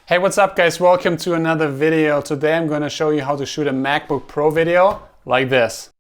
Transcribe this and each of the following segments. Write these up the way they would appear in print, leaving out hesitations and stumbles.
Hey, what's up guys? Welcome to another video. Today I'm going to show you how to shoot a MacBook Pro video like this.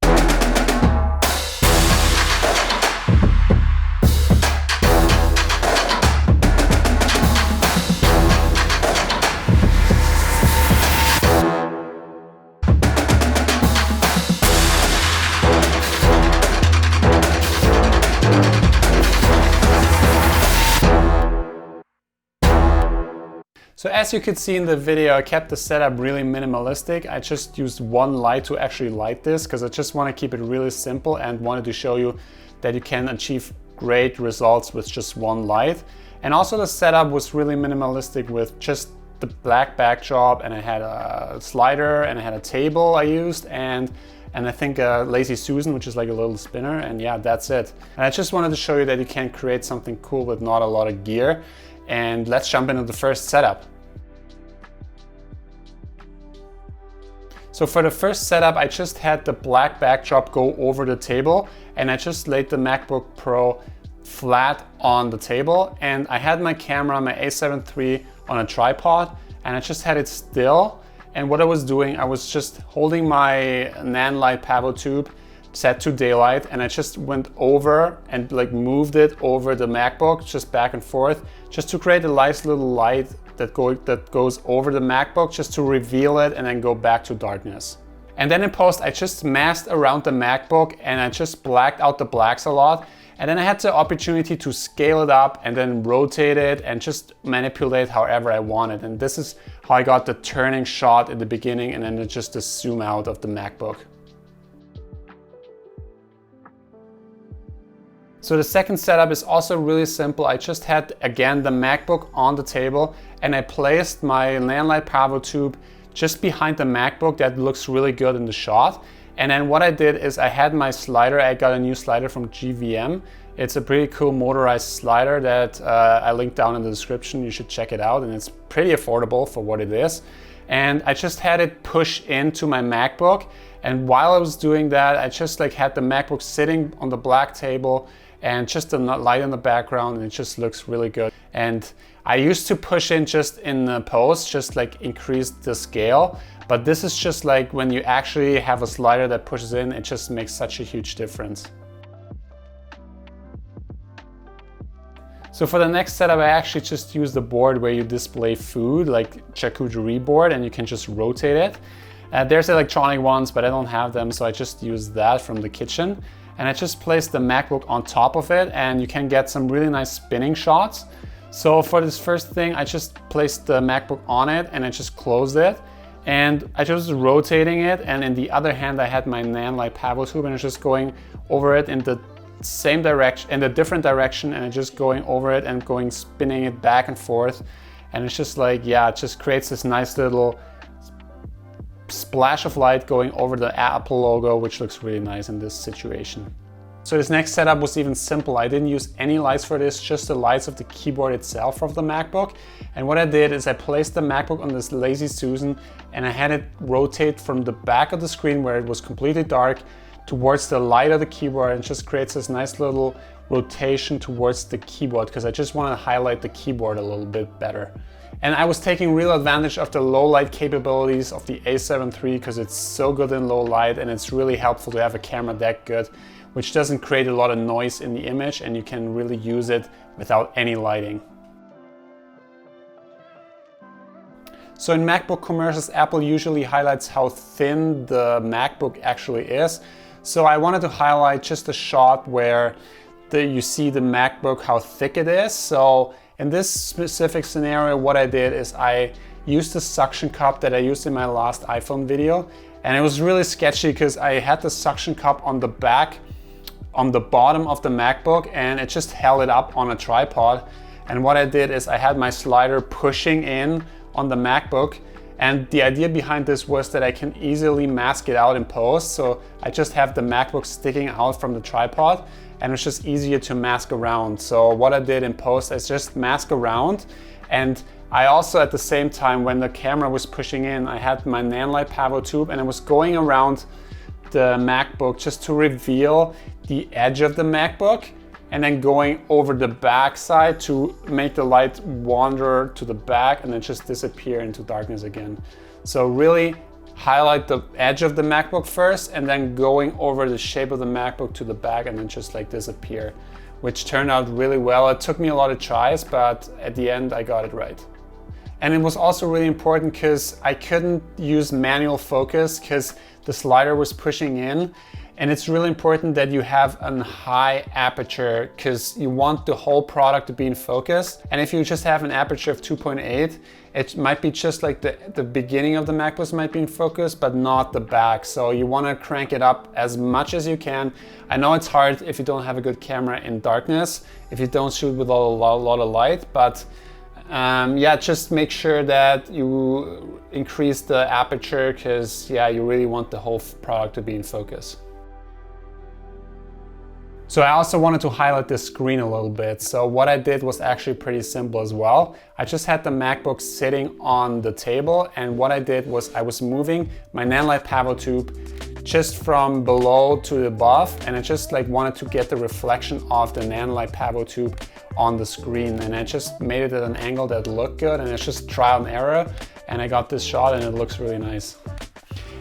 So as you could see in the video, I kept the setup really minimalistic. I just used one light to actually light this because I just want to keep it really simple and wanted to show you that you can achieve great results with just one light. And also the setup was really minimalistic with just the black backdrop, and I had a slider and I had a table I used and I think a Lazy Susan, which is like a little spinner, and yeah, that's it. And I just wanted to show you that you can create something cool with not a lot of gear. And let's jump into the first setup. So for the first setup, I just had the black backdrop go over the table, and I just laid the MacBook Pro flat on the table, and I had my camera, my A7 III, on a tripod, and I just had it still. And what I was doing, I was just holding my NAND light Pavo tube set to daylight, and I just went over and like moved it over the MacBook just back and forth just to create a nice little light that goes over the MacBook just to reveal it and then go back to darkness. And then in post I just masked around the MacBook and I just blacked out the blacks a lot, and then I had the opportunity to scale it up and then rotate it and just manipulate however I wanted. And this is how I got the turning shot in the beginning and then just the zoom out of the MacBook. So the second setup is also really simple. I just had, again, the MacBook on the table, and I placed my NAND light Pavo tube just behind the MacBook. That looks really good in the shot. And then what I did is I had my slider. I got a new slider from GVM. It's a pretty cool motorized slider that I linked down in the description. You should check it out, and it's pretty affordable for what it is. And I just had it push into my MacBook. And while I was doing that, I just like had the MacBook sitting on the black table and just a light in the background, and it just looks really good. And I used to push in just in the post, just like increase the scale, but this is just like when you actually have a slider that pushes in, it just makes such a huge difference. So for the next setup, I actually just used the board where you display food, like charcuterie board, and you can just rotate it. There's electronic ones, but I don't have them, so I just used that from the kitchen. And I just placed the MacBook on top of it, and you can get some really nice spinning shots. So for this first thing, I just placed the MacBook on it and I just closed it. And I just was rotating it, and in the other hand I had my NAND light Pavo tube, and I was just going over it in the same direction, in a different direction, and just going over it and going spinning it back and forth. And it's just like, yeah, it just creates this nice little splash of light going over the Apple logo, which looks really nice in this situation. So this next setup was even simple. I didn't use any lights for this, just the lights of the keyboard itself of the MacBook. And what I did is I placed the MacBook on this Lazy Susan, and I had it rotate from the back of the screen where it was completely dark towards the light of the keyboard, and just creates this nice little rotation towards the keyboard because I just want to highlight the keyboard a little bit better. And I was taking real advantage of the low light capabilities of the A7 III because it's so good in low light, and it's really helpful to have a camera that good, which doesn't create a lot of noise in the image, and you can really use it without any lighting. So in MacBook commercials, Apple usually highlights how thin the MacBook actually is. So I wanted to highlight just a shot where you see the MacBook, how thick it is. So in this specific scenario, what I did is I used the suction cup that I used in my last iPhone video. And it was really sketchy because I had the suction cup on the back, on the bottom of the MacBook, and it just held it up on a tripod. And what I did is I had my slider pushing in on the MacBook. And the idea behind this was that I can easily mask it out in post. So I just have the MacBook sticking out from the tripod, and it's just easier to mask around. So what I did in post is just mask around. And I also, at the same time, when the camera was pushing in, I had my NAND light Pavo tube, and I was going around the MacBook just to reveal the edge of the MacBook. and then going over the back side to make the light wander to the back and then just disappear into darkness again. So really highlight the edge of the MacBook first and then going over the shape of the MacBook to the back and then just like disappear, which turned out really well. It took me a lot of tries, but at the end I got it right. And it was also really important because I couldn't use manual focus because the slider was pushing in. And it's really important that you have a high aperture because you want the whole product to be in focus. And if you just have an aperture of 2.8, it might be just like the beginning of the MacBook might be in focus, but not the back. So you want to crank it up as much as you can. I know it's hard if you don't have a good camera in darkness, if you don't shoot with a lot of light, but yeah, just make sure that you increase the aperture because yeah, you really want the whole product to be in focus. So I also wanted to highlight the screen a little bit. So what I did was actually pretty simple as well. I just had the MacBook sitting on the table, and what I did was I was moving my nanlite pavo tube just from below to above, and I just like wanted to get the reflection of the nanlite pavo tube on the screen, and I just made it at an angle that looked good, and it's just trial and error, and I got this shot and it looks really nice.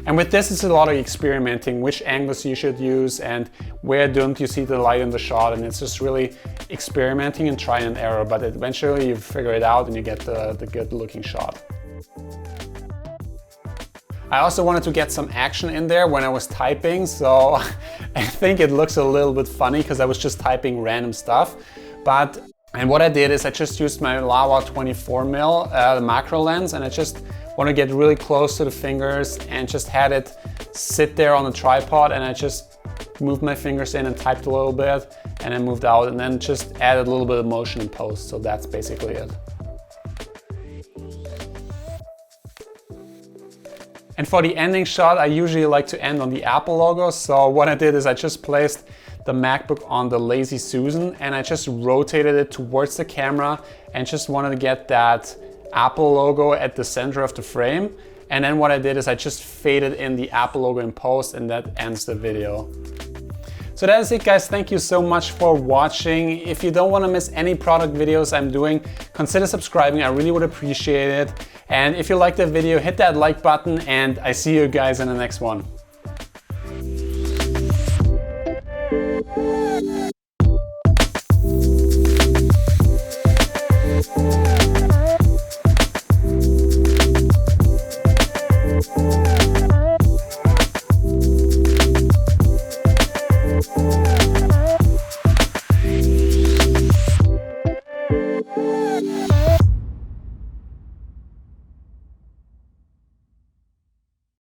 And with this, it's a lot of experimenting, which angles you should use and where don't you see the light in the shot. And it's just really experimenting and try and error, but eventually you figure it out and you get the good looking shot. I also wanted to get some action in there when I was typing. So I think it looks a little bit funny because I was just typing random stuff. And what I did is I just used my Laowa 24mm macro lens, and I just want to get really close to the fingers and just had it sit there on the tripod, and I just moved my fingers in and typed a little bit and then moved out and then just added a little bit of motion in post. So that's basically it. And for the ending shot, I usually like to end on the Apple logo. So what I did is I just placed the MacBook on the Lazy Susan and I just rotated it towards the camera and just wanted to get that Apple logo at the center of the frame. And then what I did is I just faded in the Apple logo in post, and that ends the video. So that is it, guys. Thank you so much for watching. If you don't want to miss any product videos I'm doing, consider subscribing. I really would appreciate it. And if you liked the video, hit that like button, and I see you guys in the next one.